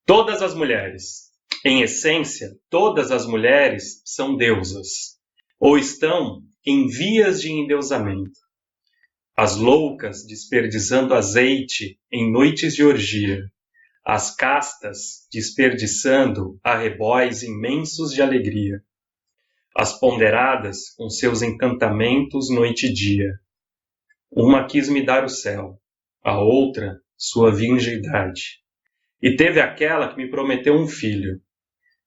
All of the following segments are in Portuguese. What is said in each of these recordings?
Todas as mulheres, em essência, todas as mulheres são deusas, ou estão em vias de endeusamento. As loucas desperdiçando azeite em noites de orgia, as castas desperdiçando arrebóis imensos de alegria, as ponderadas com seus encantamentos noite e dia. Uma quis me dar o céu, a outra sua virgindade. E teve aquela que me prometeu um filho.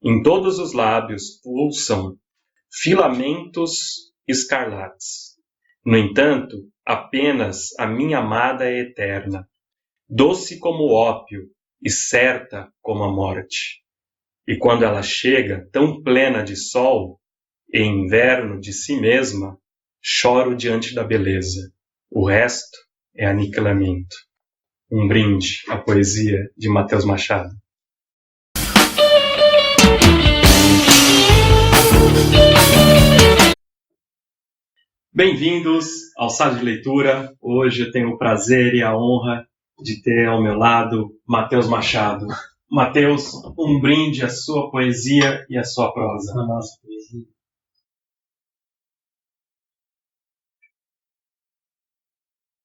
Em todos os lábios pulsam filamentos escarlates. No entanto, apenas a minha amada é eterna, doce como o ópio e certa como a morte. E quando ela chega, tão plena de sol, e inverno de si mesma, choro diante da beleza. O resto é aniquilamento. Um brinde à poesia de Matheus Machado. Bem-vindos ao Sala de Leitura. Hoje eu tenho o prazer e a honra de ter ao meu lado Matheus Machado. Matheus, um brinde à sua poesia e à sua prosa. A nossa poesia.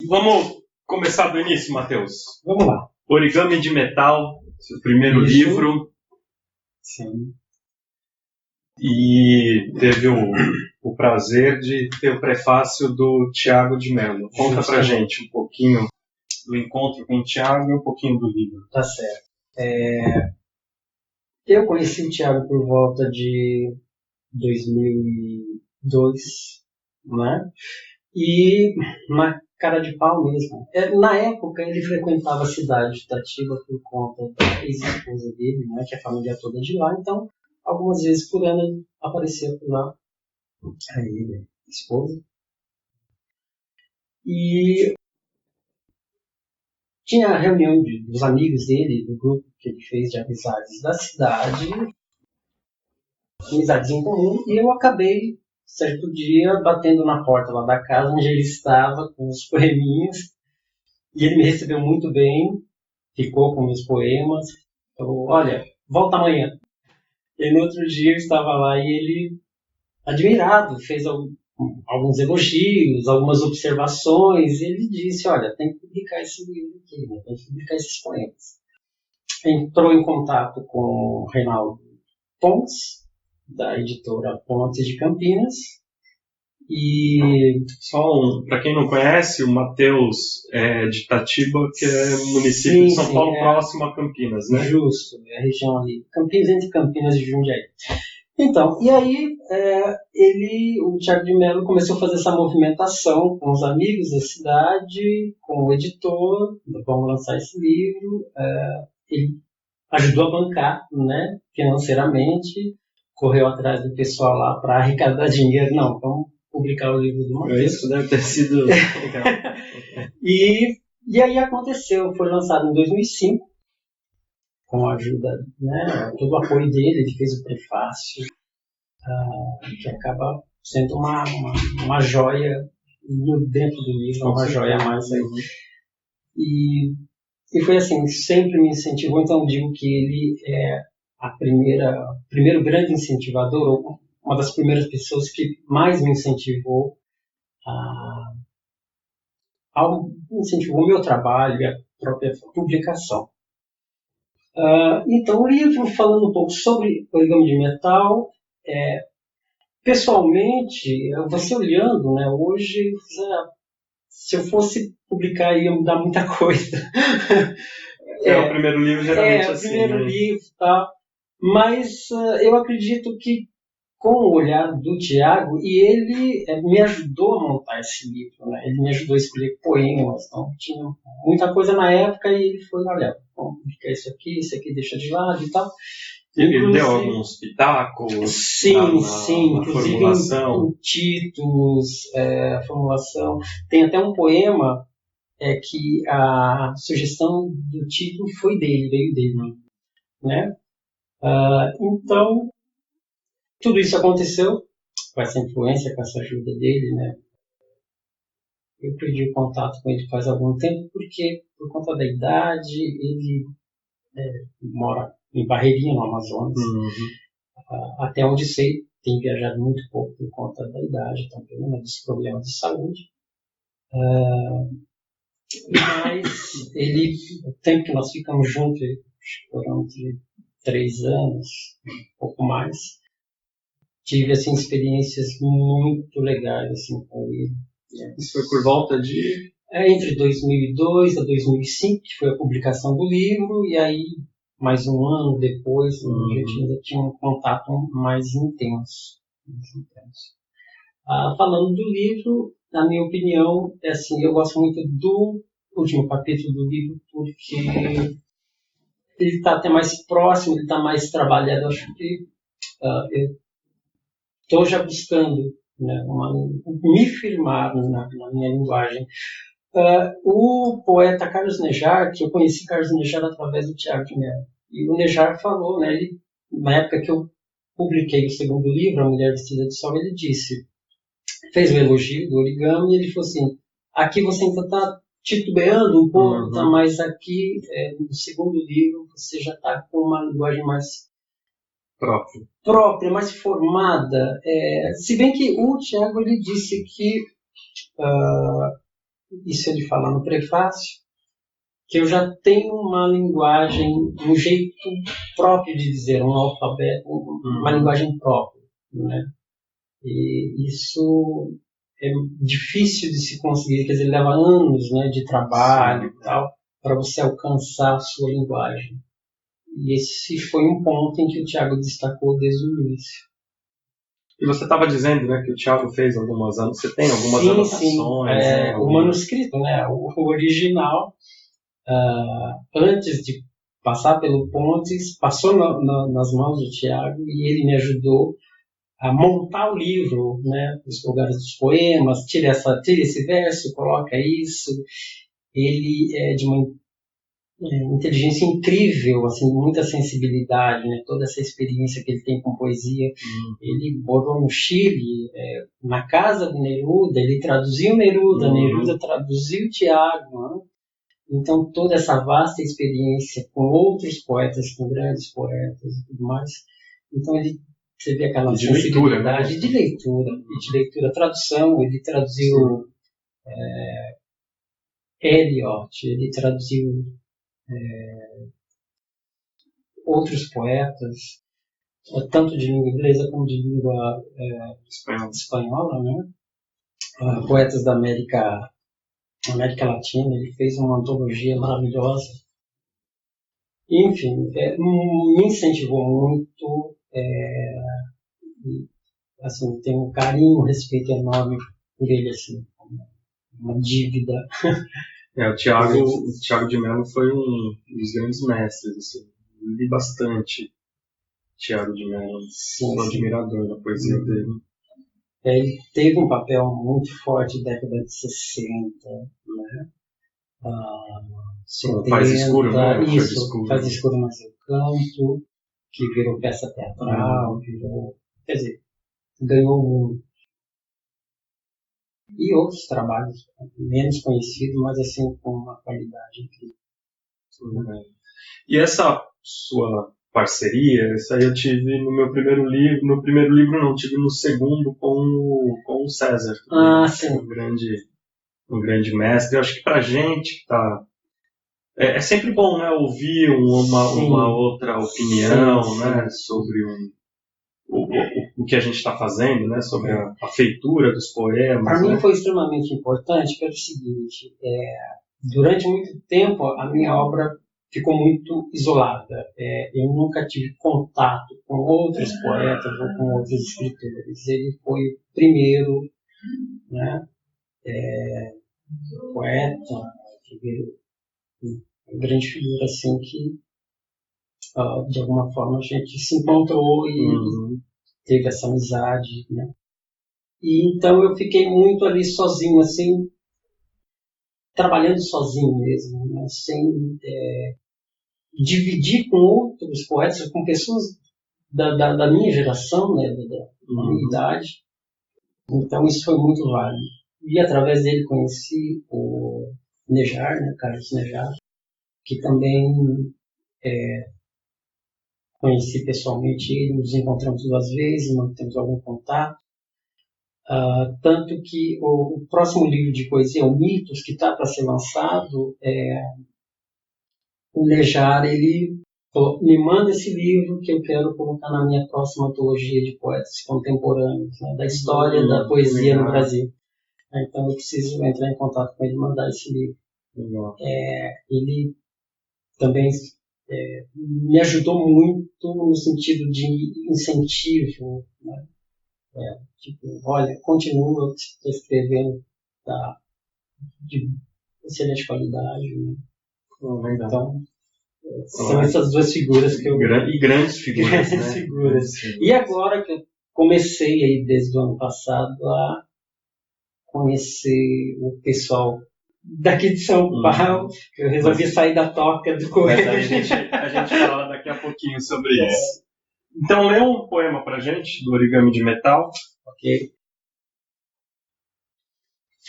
Vamos começar do início, Matheus. Vamos lá. Origami de Metal, seu primeiro livro. Sim. E teve o prazer de ter o prefácio do Tiago de Mello. Conta pra gente um pouquinho do encontro com o Tiago e um pouquinho do livro. Tá certo. Eu conheci o Tiago por volta de 2002, né? E na cara de pau mesmo. Na época ele frequentava a cidade de Itatiba por conta da ex-esposa dele, né? Que a família é toda de lá. Então, algumas vezes por ano ele aparecia por lá. Aí ele, esposa. E tinha a reunião dos amigos dele, do grupo que ele fez de amizades da cidade, amizades em comum, e eu acabei, certo dia, batendo na porta lá da casa onde ele estava, com os poeminhas, e ele me recebeu muito bem, ficou com meus poemas, falou, olha, volta amanhã. E no outro dia eu estava lá e ele, admirado, fez alguns elogios, algumas observações, e ele disse, olha, tem que publicar esse livro aqui, né? Tem que publicar esses poemas. Entrou em contato com o Reinaldo Pontes, da editora Pontes de Campinas, e... Para quem não conhece, o Matheus é de Itatiba, que é município de São Paulo, próximo a Campinas, né? Justo, é a região ali, Campinas, entre Campinas e Jundiaí. Então, e aí o Tiago de Mello começou a fazer essa movimentação com os amigos da cidade, com o editor, vamos lançar esse livro, ele ajudou a bancar, né, financeiramente, correu atrás do pessoal lá para arrecadar dinheiro, não, vamos publicar o livro do Matheus. Isso deve ter sido legal. E aí aconteceu, foi lançado em 2005, com a ajuda, né, todo o apoio dele, ele fez o prefácio, que acaba sendo uma joia dentro do livro, uma joia a mais aí. E foi assim, sempre me incentivou, então eu digo que ele é o primeiro grande incentivador, ou uma das primeiras pessoas que mais me incentivou incentivou o meu trabalho e a própria publicação. Então, o livro, falando um pouco sobre origami de metal, pessoalmente, você olhando, né, hoje, se eu fosse publicar ia mudar muita coisa. O primeiro livro geralmente o primeiro livro, tá? Mas eu acredito que com o olhar do Tiago, e ele me ajudou a montar esse livro, né? Ele me ajudou a escolher poemas, então tinha muita coisa na época e ele foi, olha, vamos publicar isso aqui deixa de lado e tal. Ele deu alguns pitacos sim, inclusive formulação. Em títulos, formulação. Tem até um poema que a sugestão do título veio dele, né? Então, tudo isso aconteceu com essa influência, com essa ajuda dele, né? Eu perdi o contato com ele faz algum tempo porque, por conta da idade, ele mora em Barreirinha, no Amazonas. Até onde sei, tem viajado muito pouco por conta da idade também, né, dos problemas de saúde. Mas o tempo que nós ficamos juntos, foram entre 3 anos, um pouco mais, tive assim, experiências muito legais assim, com ele. Isso foi por volta de... Entre 2002 a 2005, que foi a publicação do livro, e aí, mais um ano depois, a gente ainda tinha um contato mais intenso. Falando do livro, na minha opinião, assim, eu gosto muito do último capítulo do livro, porque ele está até mais próximo, ele está mais trabalhado. Eu acho que eu estou já buscando, né, me firmar na minha linguagem. O poeta Carlos Nejar, que eu conheci Carlos Nejar através do Tiago de Mello, e o Nejar falou, né, na época que eu publiquei o segundo livro, A Mulher Vestida de Sol, ele disse, fez o elogio do origami, e ele falou assim, aqui você ainda está titubeando um pouco, tá, mas aqui no segundo livro você já está com uma linguagem mais própria, mais formada. Se bem que o Tiago ele disse que, isso ele fala no prefácio, que eu já tenho uma linguagem, um jeito próprio de dizer, um alfabeto, uma linguagem própria, né? E isso é difícil de se conseguir, quer dizer, leva anos, né, de trabalho e tal, para você alcançar a sua linguagem. E esse foi um ponto em que o Tiago destacou desde o início. E você estava dizendo, né, que o Tiago fez algumas anos, você tem algumas anotações? Sim. O manuscrito, né, o original, antes de passar pelo Pontes, passou nas mãos do Tiago e ele me ajudou a montar o livro, né, os lugares dos poemas, tira esse verso, coloca isso. Ele é de uma inteligência incrível, assim, muita sensibilidade, né, toda essa experiência que ele tem com poesia. Ele morou no Chile, na casa do Neruda, ele traduziu Neruda, Neruda traduziu Tiago, né? Então toda essa vasta experiência com outros poetas, com grandes poetas e tudo mais. Então você vê aquela sensibilidade de leitura, tradução. Ele traduziu Eliot, ele traduziu outros poetas, tanto de língua inglesa como de língua espanhola, né? Poetas da América Latina. Ele fez uma antologia maravilhosa. Enfim, me incentivou muito. Assim, tenho um carinho, um respeito enorme por ele, assim, uma dívida. O Tiago de Mello foi um dos grandes mestres, assim. Eu li bastante Tiago de Mello, sou admirador da poesia dele. Ele teve um papel muito forte na década de 60, né? Faz Escuro, né? Isso, Faz Escuro no Seu Canto, que virou peça teatral, quer dizer, ganhou o mundo. E outros trabalhos menos conhecidos, mas assim com uma qualidade incrível. E essa sua parceria, essa aí eu tive no meu primeiro livro. No primeiro livro não, tive no segundo com o César. Sim. Um grande mestre. Eu acho que pra gente que tá... É sempre bom, né, ouvir uma outra opinião, sim. Né, sobre o que a gente está fazendo, né, sobre a feitura dos poemas. Para mim foi extremamente importante pelo seguinte, durante muito tempo a minha obra ficou muito isolada. Eu nunca tive contato com outros poetas ou com outros escritores. Ele foi o primeiro, né, poeta, uma grande figura assim que de alguma forma a gente se encontrou e teve essa amizade, né? E então eu fiquei muito ali sozinho, assim, trabalhando sozinho mesmo, né? Sem dividir com outros poetas, com pessoas da minha geração, né? Da minha idade. Então isso foi muito válido. E através dele conheci o Nejar, né? Carlos Nejar, que também Conheci pessoalmente ele, nos encontramos 2 vezes, mantemos algum contato. Tanto que o próximo livro de poesia, o Mitos, que está para ser lançado, o Lejar, ele falou, me manda esse livro que eu quero colocar na minha próxima antologia de poetas contemporâneos, né, da história da poesia no Brasil. Então eu preciso entrar em contato com ele e mandar esse livro. Ele também me ajudou muito no sentido de incentivo, né? Olha, continua escrevendo, tá, de excelente qualidade, né? Então, são essas 2 figuras que eu... E grandes figuras, grandes figuras. E agora que eu comecei aí desde o ano passado a conhecer o pessoal daqui de São Paulo, eu resolvi sair da toca do correio. Mas a gente fala daqui a pouquinho sobre isso. Então, lê um poema pra gente, do Origami de Metal. Ok.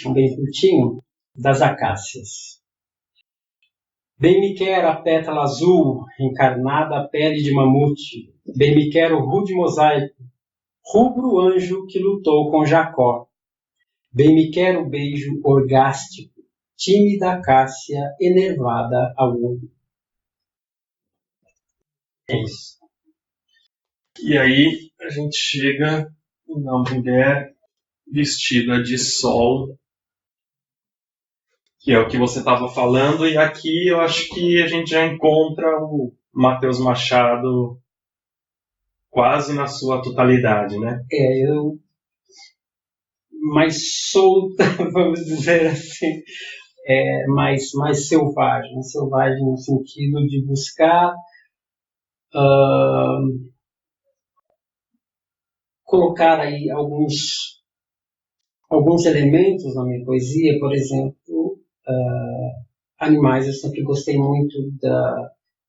Um bem curtinho, das acácias. Bem me quer a pétala azul, encarnada a pele de mamute. Bem me quer o rude mosaico, rubro anjo que lutou com Jacó. Bem me quer o beijo orgástico, tímida acácia, enervada ao olho. É isso. E aí a gente chega na mulher vestida de sol, que é o que você estava falando, e aqui eu acho que a gente já encontra o Matheus Machado quase na sua totalidade, né? Eu mais solta, vamos dizer assim, mais selvagem no sentido de buscar colocar aí alguns elementos na minha poesia, por exemplo, animais. Eu sempre gostei muito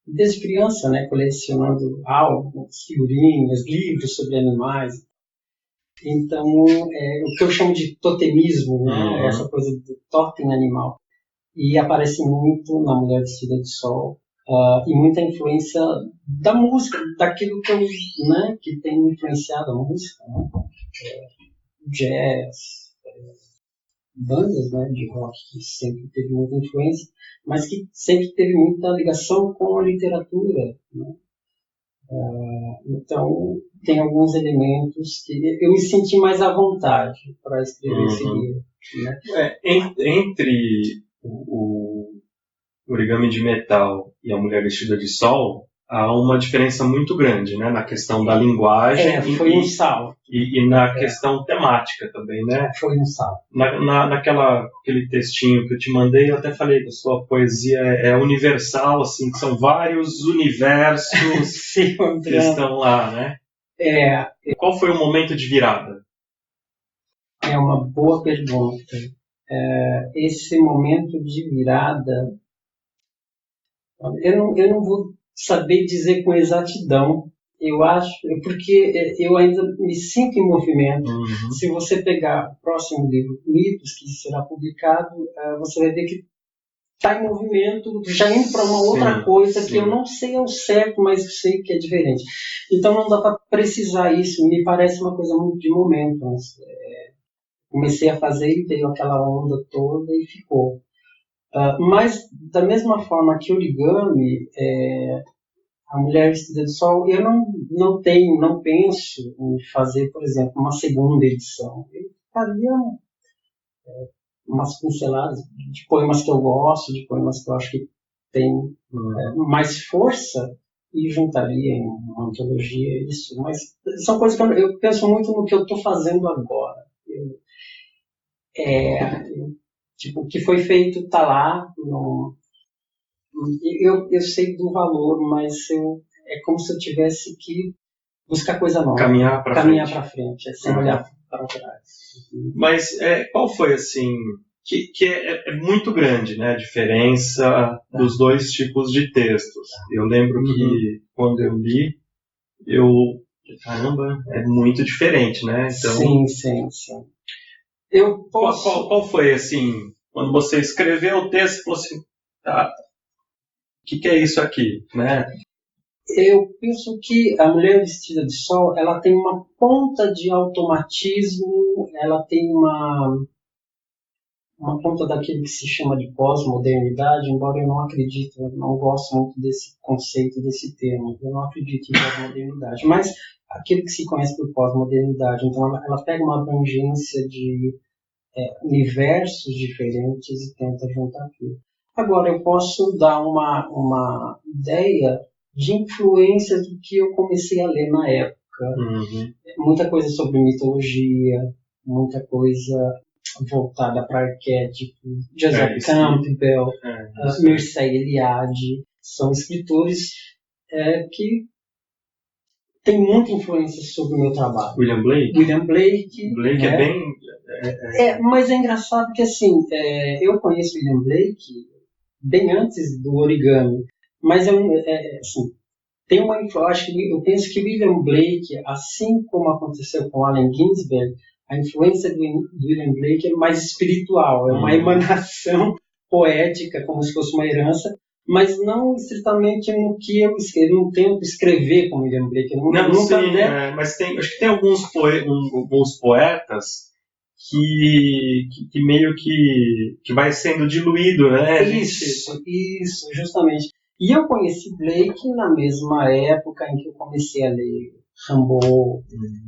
desde criança, né, colecionando álbuns, figurinhas, livros sobre animais. Então, o que eu chamo de totemismo, né, essa coisa do totem animal, e aparece muito na Mulher Vestida de Sol, e muita influência da música, daquilo que que tem influenciado a música, né? Jazz, bandas, né, de rock que sempre teve muita influência, mas que sempre teve muita ligação com a literatura, né? Então, tem alguns elementos que eu me senti mais à vontade para escrever esse livro, né? Entre o Origami de Metal e a Mulher Vestida de Sol, há uma diferença muito grande, né, na questão da linguagem foi um salto. E na questão temática também, né? Foi um salto. Aquele textinho que eu te mandei, eu até falei que a sua poesia é universal, assim, que são vários universos que estão lá, né? Qual foi o momento de virada? É uma boa pergunta. Esse momento de virada, eu não vou saber dizer com exatidão. Eu acho, porque eu ainda me sinto em movimento. Se você pegar o próximo livro, Mitos, que será publicado, você vai ver que está em movimento, já indo para uma outra coisa que eu não sei ao certo, mas eu sei que é diferente. Então não dá para precisar isso. Me parece uma coisa muito de momento. Comecei a fazer e veio aquela onda toda e ficou. Mas da mesma forma que o Origami, a Mulher Vestida de Sol, eu não penso em fazer, por exemplo, uma segunda edição. Eu faria umas pinceladas de poemas que eu gosto, de poemas que eu acho que tem mais força, e juntaria em uma antologia isso. Mas são coisas que eu penso muito no que eu estou fazendo agora. Tipo, o que foi feito está lá. Eu sei do valor, mas é como se eu tivesse que buscar coisa nova. Caminhar para frente, sem olhar para trás. Mas qual foi, assim, que é muito grande, né, a diferença dos dois tipos de textos. Eu lembro que quando eu li, caramba, é muito diferente, né? Então, sim. Qual foi, assim, quando você escreveu o texto, falou assim, que é isso aqui, né? Eu penso que a mulher vestida de sol, ela tem uma ponta de automatismo, ela tem uma ponta daquilo que se chama de pós-modernidade, embora eu não acredite, eu não gosto muito desse conceito, desse termo, eu não acredito em pós-modernidade, mas aquilo que se conhece por pós-modernidade, então ela pega uma abrangência de universos diferentes e tenta juntar aquilo. Agora, eu posso dar uma ideia de influência do que eu comecei a ler na época. Uhum. Muita coisa sobre mitologia, muita coisa voltada para arquétipo. Joseph Campbell, Mircea Eliade, são escritores que têm muita influência sobre o meu trabalho. William Blake? William Blake. Blake é bem... mas é engraçado que, assim, eu conheço William Blake bem antes do origami, mas assim, tem uma influência. Eu penso que William Blake, assim como aconteceu com Allen Ginsberg, a influência do William Blake é mais espiritual, é uma emanação poética, como se fosse uma herança, mas não estritamente no que eu escrevo. Eu não tento escrever como William Blake. Mas acho que tem alguns poetas que meio que vai sendo diluído, né? Isso, justamente. E eu conheci Blake na mesma época em que eu comecei a ler Rimbaud,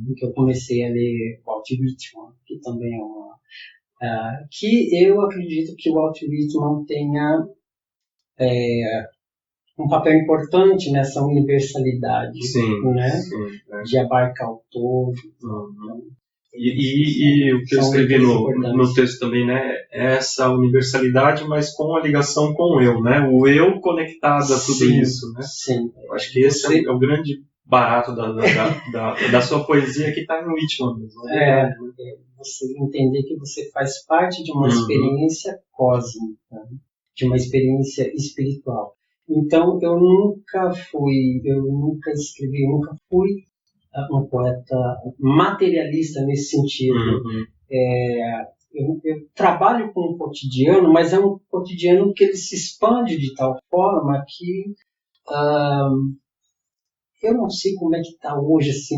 em que eu comecei a ler Walt Whitman, que também é uma... que eu acredito que o Walt Whitman tenha um papel importante nessa universalidade, né? De abarcar o todo. E o que eu escrevi no texto também, né, é essa universalidade, mas com a ligação com o eu, né? O eu conectado a tudo isso, né? Sim. Eu acho que esse é o grande barato da sua poesia, que está no Whitman mesmo. Você entender que você faz parte de uma experiência cósmica, de uma experiência espiritual. Então, eu nunca fui um poeta materialista nesse sentido. Eu trabalho com o cotidiano, mas é um cotidiano que ele se expande de tal forma que eu não sei como é que está hoje, assim,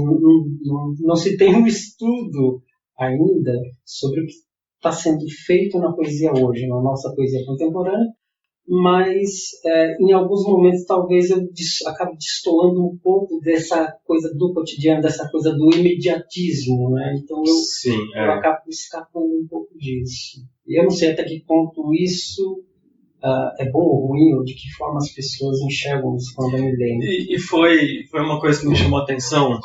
não se tem um estudo ainda sobre o que está sendo feito na poesia hoje, na nossa poesia contemporânea, mas em alguns momentos talvez eu acabe destoando um pouco dessa coisa do cotidiano, dessa coisa do imediatismo, né? Então eu acabo escapando um pouco disso. E eu não sei até que ponto isso é bom ou ruim, ou de que forma as pessoas enxergam isso quando eu me lembro. E foi uma coisa que me chamou a atenção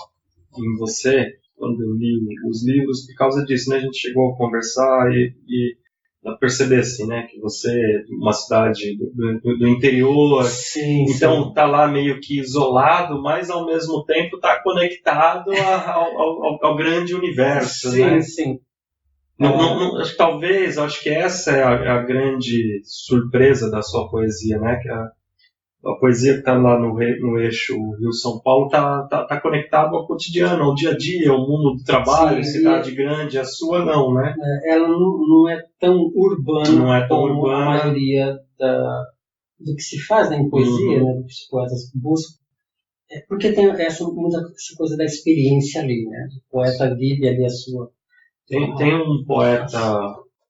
em você, quando eu li os livros, por causa disso, né? A gente chegou a conversar e perceber assim, né, que você é uma cidade do interior, então tá lá meio que isolado, mas ao mesmo tempo tá conectado ao grande universo, né? Sim. Acho que essa é a grande surpresa da sua poesia, né? Que a poesia que está lá no eixo Rio-São Paulo está conectada ao cotidiano, ao dia a dia, ao mundo do trabalho, cidade grande. A sua não, né? Ela não é tão urbana como a maioria do que se faz em poesia, né, do que os poetas buscam. Porque tem essa coisa da experiência ali, né? O poeta vive ali a sua... Tem um poeta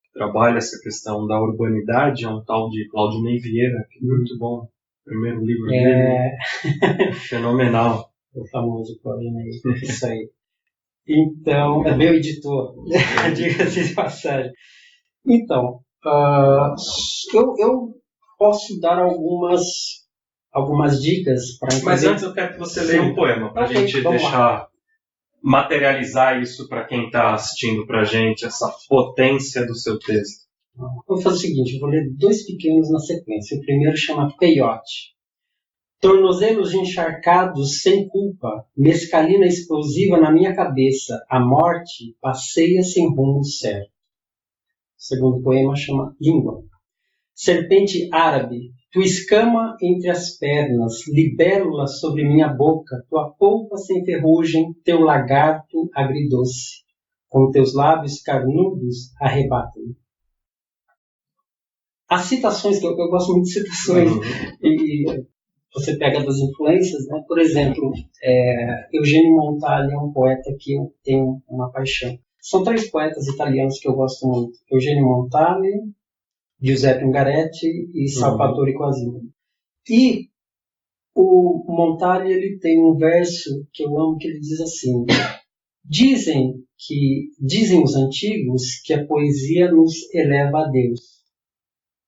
que trabalha essa questão da urbanidade, é um tal de Claudinei Vieira, que é muito bom. Primeiro livro dele, fenomenal. O famoso Claudinei, isso aí. Então, é meu editor, diga-se de passagem. Então, eu posso dar algumas dicas para... Mas antes eu quero que você leia um poema, para a gente materializar isso para quem está assistindo para a gente, essa potência do seu texto. Vou fazer o seguinte, eu vou ler 2 pequenos na sequência. O primeiro chama Peiote. Tornozelos encharcados sem culpa, mescalina explosiva na minha cabeça, a morte passeia sem rumo certo. O segundo poema chama Língua. Serpente árabe, tua escama entre as pernas, libélula sobre minha boca, tua polpa sem ferrugem, teu lagarto agridoce. Com teus lábios carnudos, arrebata-me. as citações, que eu gosto muito de citações, e você pega das influências, né? Por exemplo, Eugênio Montale é um poeta que eu tenho uma paixão. São 3 poetas italianos que eu gosto muito: Eugênio Montale, Giuseppe Ungaretti e Salvatore Quasimodo. E o Montale, ele tem um verso que eu amo, que ele diz assim: dizem os antigos que a poesia nos eleva a Deus.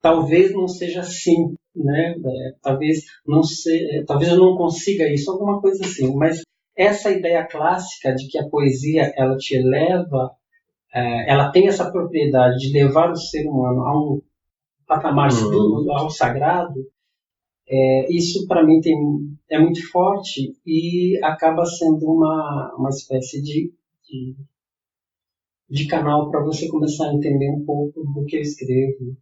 Talvez não seja assim, né? Talvez eu não consiga isso, alguma coisa assim. Mas essa ideia clássica de que a poesia ela te eleva, ela tem essa propriedade de levar o ser humano a um patamar superior, ao sagrado. Isso para mim é muito forte e acaba sendo uma espécie de canal para você começar a entender um pouco do que eu escrevo.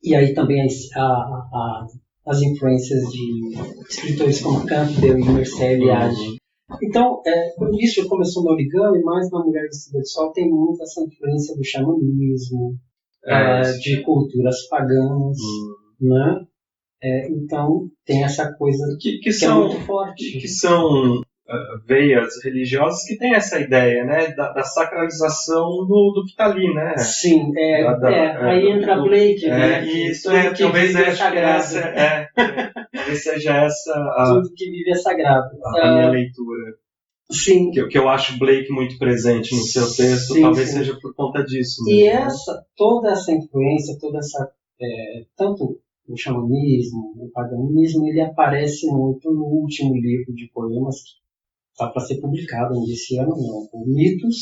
E aí também as influências de escritores como Campbell e Mircea Eliade. Então, isso começou no origami, mas na Mulher Vestida de Sol tem muito essa influência do xamanismo, de culturas pagãs, né? Então, tem essa coisa que é muito forte. Que são veias religiosas que tem essa ideia, né, da sacralização do que está ali, né? Sim, aí entra Blake, né? Isso, talvez talvez seja essa tudo que vive é sagrado. A minha leitura. Sim. Que eu acho Blake muito presente no seu texto, sim, talvez seja por conta disso. E toda essa influência, tanto o xamanismo, o paganismo, ele aparece muito no último livro de poemas que está para ser publicado esse ano, o Mitos,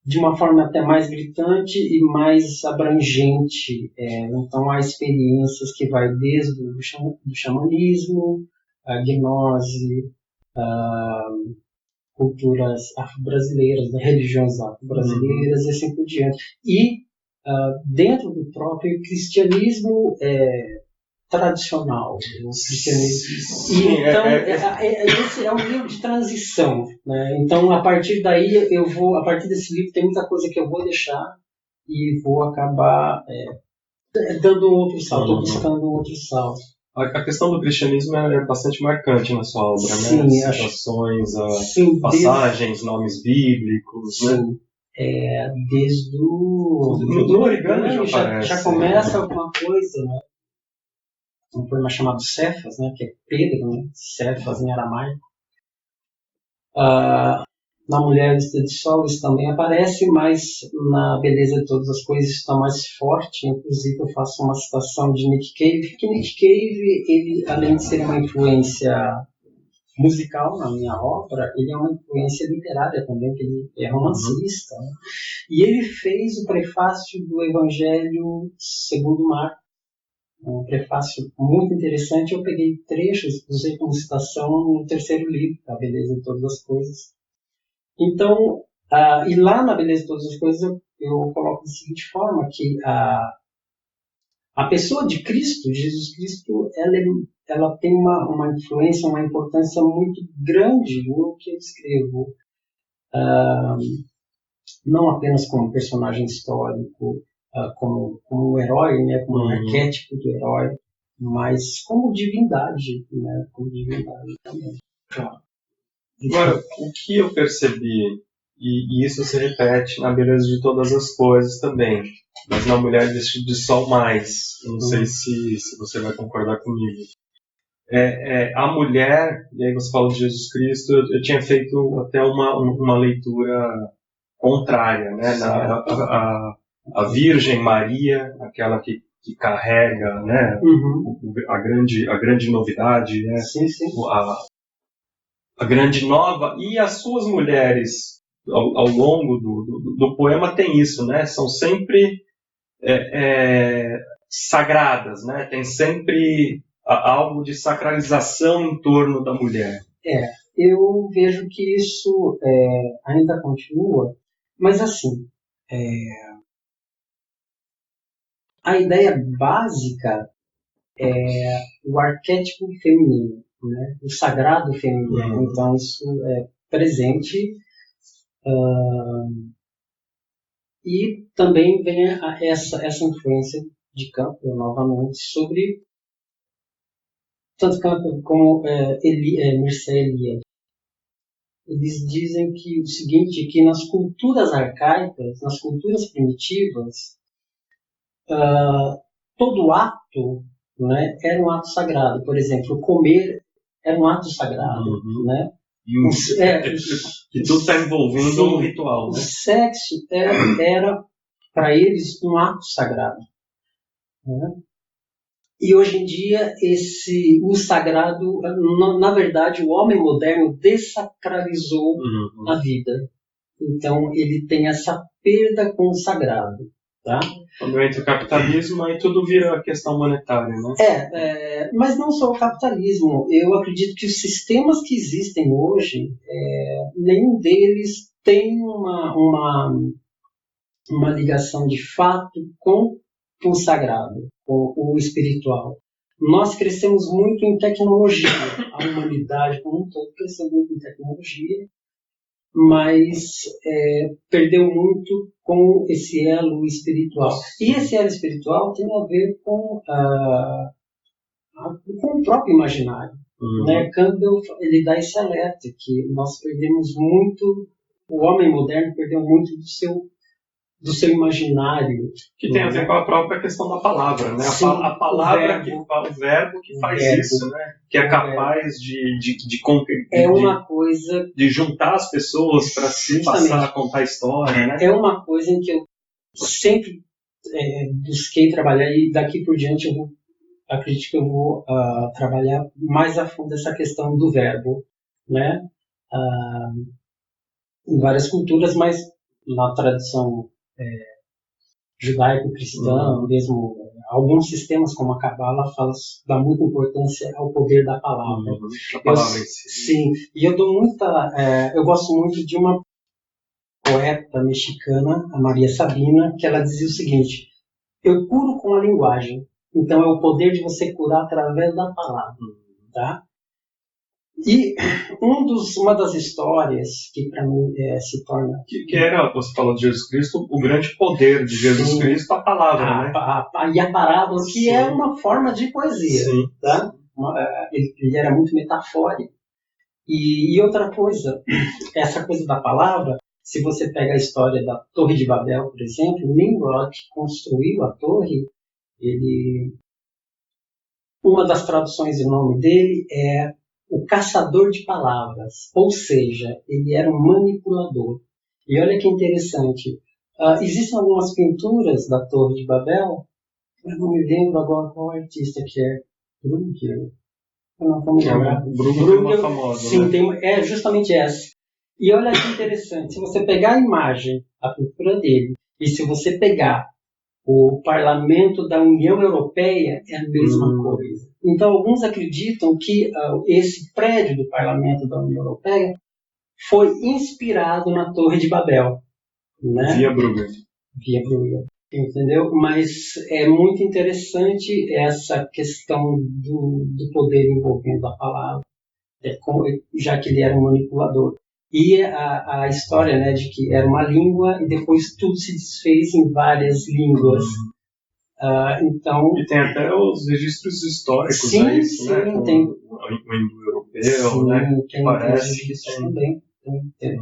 de uma forma até mais gritante e mais abrangente. Então há experiências que vai desde o xamanismo, a gnose, culturas afro-brasileiras, religiões afro-brasileiras e assim por diante. E dentro do próprio cristianismo tradicional, o cristianismo. E então esse é um livro de transição, né? Então a partir daí a partir desse livro tem muita coisa que eu vou deixar e vou acabar dando outro salto, buscando outro salto. A questão do cristianismo é bastante marcante na sua obra, sim, né? Citações, passagens, nomes bíblicos, sim. Né? Desde no origami já começa alguma coisa, né? Um poema chamado Cefas, né? Que é Pedro, né? Cefas em aramaico. Na Mulher Vestida de Sol isso também aparece, mas na Beleza de Todas as Coisas está mais forte. Inclusive eu faço uma citação de Nick Cave, que Nick Cave, ele, além de ser uma influência musical na minha obra, ele é uma influência literária também, que ele é romancista. Né? E ele fez o prefácio do Evangelho segundo Marcos, um prefácio muito interessante. Eu peguei trechos, usei como citação no 3º livro, A Beleza de Todas as Coisas. Então, e lá na Beleza de Todas as Coisas eu coloco da seguinte forma, que a pessoa de Cristo, Jesus Cristo, ela tem uma influência, uma importância muito grande no que eu escrevo. Não apenas como personagem histórico, como um herói, né, como um arquétipo do herói, mas como divindade, né, como divindade também. Claro. Agora, o que eu percebi, e isso se repete na Beleza de Todas as Coisas também, mas na Mulher Vestida de Sol mais, não sei se você vai concordar comigo. A mulher, e aí você falou de Jesus Cristo, eu tinha feito até uma leitura contrária, né? A Virgem Maria, aquela que carrega, né? A grande novidade, né? Sim. A grande nova, e as suas mulheres ao longo do poema tem isso, né? São sempre sagradas, né? Tem sempre algo de sacralização em torno da mulher. Eu vejo que isso ainda continua, mas assim, a ideia básica é o arquétipo feminino, né? O sagrado feminino. Então isso é presente E também vem essa influência de Campbell, novamente, sobre tanto Campbell como Mircea Eliade. Eles dizem que o seguinte, que nas culturas arcaicas, nas culturas primitivas, todo ato, né, era um ato sagrado. Por exemplo, comer era um ato sagrado. Né? Que tudo está envolvendo um ritual. O né? sexo era para eles um ato sagrado. Né? E hoje em dia, o sagrado, na verdade, o homem moderno desacralizou a vida. Então, ele tem essa perda com o sagrado. Tá? Quando entra o capitalismo, aí tudo vira questão monetária, né? Mas não só o capitalismo. Eu acredito que os sistemas que existem hoje, nenhum deles tem uma ligação de fato com o sagrado, com o espiritual. Nós crescemos muito em tecnologia, a humanidade como um todo cresceu muito em tecnologia, mas perdeu muito com esse elo espiritual. E esse elo espiritual tem a ver com o próprio imaginário. Né? Campbell ele dá esse alerta que nós perdemos muito, o homem moderno perdeu muito do seu imaginário. Que tem a ver com a própria questão da palavra, né? Sim, a palavra, o verbo que faz isso, né? Que é capaz de coisa de juntar as pessoas para se passar a contar a história, né? É uma coisa em que eu sempre busquei trabalhar, e daqui por diante acredito que eu vou trabalhar mais a fundo essa questão do verbo, né? Em várias culturas, mas na tradição judaico-cristã, mesmo alguns sistemas como a Cabala dá muita importância ao poder da palavra. A palavra em si. Sim, e eu gosto muito de uma poeta mexicana, a Maria Sabina, que ela dizia o seguinte: eu curo com a linguagem, então é o poder de você curar através da palavra. Tá? E uma das histórias que para mim se torna... Que era, você falou de Jesus Cristo, o grande poder de Jesus Cristo, a palavra, né? E a parábola, que é uma forma de poesia. Tá? Ele era muito metafórico. E outra coisa, essa coisa da palavra, se você pega a história da Torre de Babel, por exemplo, Nimrod construiu a torre, uma das traduções do nome dele é o caçador de palavras, ou seja, ele era um manipulador. E olha que interessante, existem algumas pinturas da Torre de Babel, eu não me lembro agora qual artista que é, Bruegel, eu não vou me lembrar. Bruegel é famoso, sim, né? É justamente essa. E olha que interessante, se você pegar a imagem, a pintura dele, e se você pegar o Parlamento da União Europeia, é a mesma coisa. Então, alguns acreditam que esse prédio do Parlamento da União Europeia foi inspirado na Torre de Babel. Né? Via Bruegel. Entendeu? Mas é muito interessante essa questão do poder envolvendo a palavra, já que ele era um manipulador. E a história, né, de que era uma língua e depois tudo se desfez em várias línguas. Então, e tem até os registros históricos, sim, né? Isso, sim, né? Tem. O indo-europeu, né? Tem, parece que também. Tem.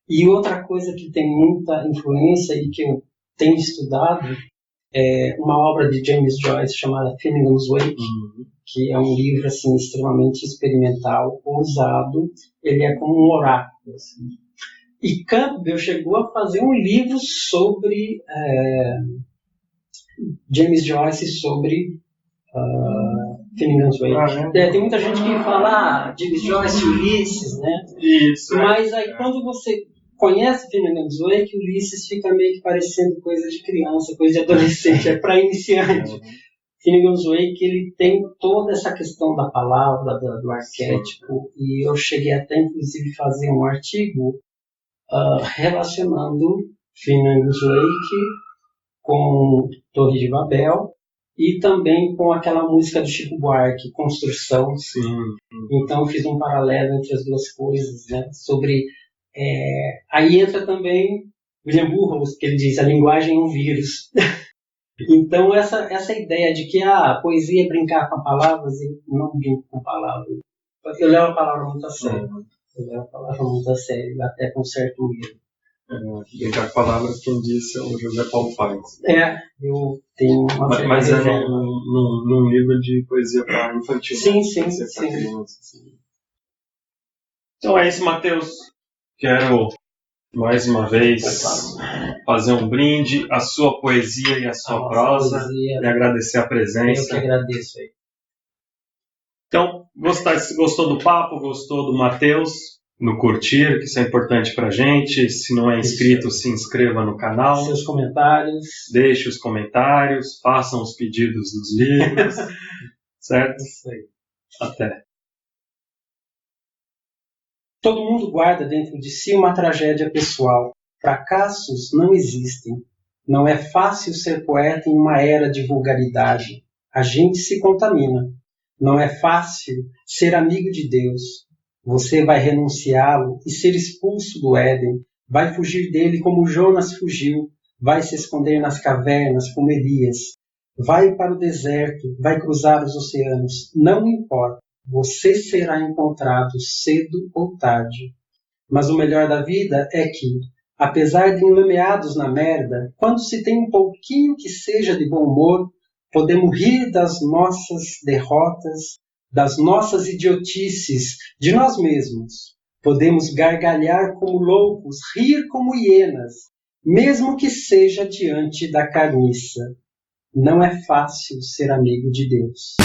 E outra coisa que tem muita influência e que eu tenho estudado é uma obra de James Joyce chamada Finnegan's Wake, que é um livro assim, extremamente experimental, ousado. Ele é como um oráculo. Assim. E Campbell chegou a fazer um livro sobre James Joyce, sobre Finnegan's Wake. Tem muita gente que fala James Joyce, Ulisses, né? Isso. Mas aí quando você conhece Finnegan's Wake, Ulisses fica meio que parecendo coisa de criança, coisa de adolescente, é para iniciante. Finnegan's Wake, ele tem toda essa questão da palavra, do arquétipo, e eu cheguei até, inclusive, fazer um artigo relacionando Finnegan's Wake com Torre de Babel e também com aquela música do Chico Buarque, Construção. Então, eu fiz um paralelo entre as duas coisas, né? Sobre... aí entra também William Burroughs, que ele diz, a linguagem é um vírus. Então, essa ideia de que a poesia é brincar com palavras, eu não brinco com palavras. Eu levo a palavra muito a sério. Até com certo medo. Brincar com palavras, quem disse é o José Paulo Paes. Eu tenho uma Mas é num livro de poesia para infantil. Sim. Então é isso, Mateus. Quero, mais uma vez, fazer um brinde à sua poesia e à sua prosa e agradecer a presença. Eu que agradeço aí. Então, gostou do papo, gostou do Mateus? No curtir, que isso é importante pra gente. Se não é inscrito, se inscreva no canal. Seus comentários. Deixe os comentários, façam os pedidos dos livros. Certo? Isso aí. Até. Todo mundo guarda dentro de si uma tragédia pessoal. Fracassos não existem. Não é fácil ser poeta em uma era de vulgaridade. A gente se contamina. Não é fácil ser amigo de Deus. Você vai renunciá-lo e ser expulso do Éden. Vai fugir dele como Jonas fugiu. Vai se esconder nas cavernas como Elias. Vai para o deserto, vai cruzar os oceanos. Não importa. Você será encontrado cedo ou tarde. Mas o melhor da vida é que, apesar de enlameados na merda, quando se tem um pouquinho que seja de bom humor, podemos rir das nossas derrotas, das nossas idiotices, de nós mesmos. Podemos gargalhar como loucos, rir como hienas, mesmo que seja diante da carniça. Não é fácil ser amigo de Deus.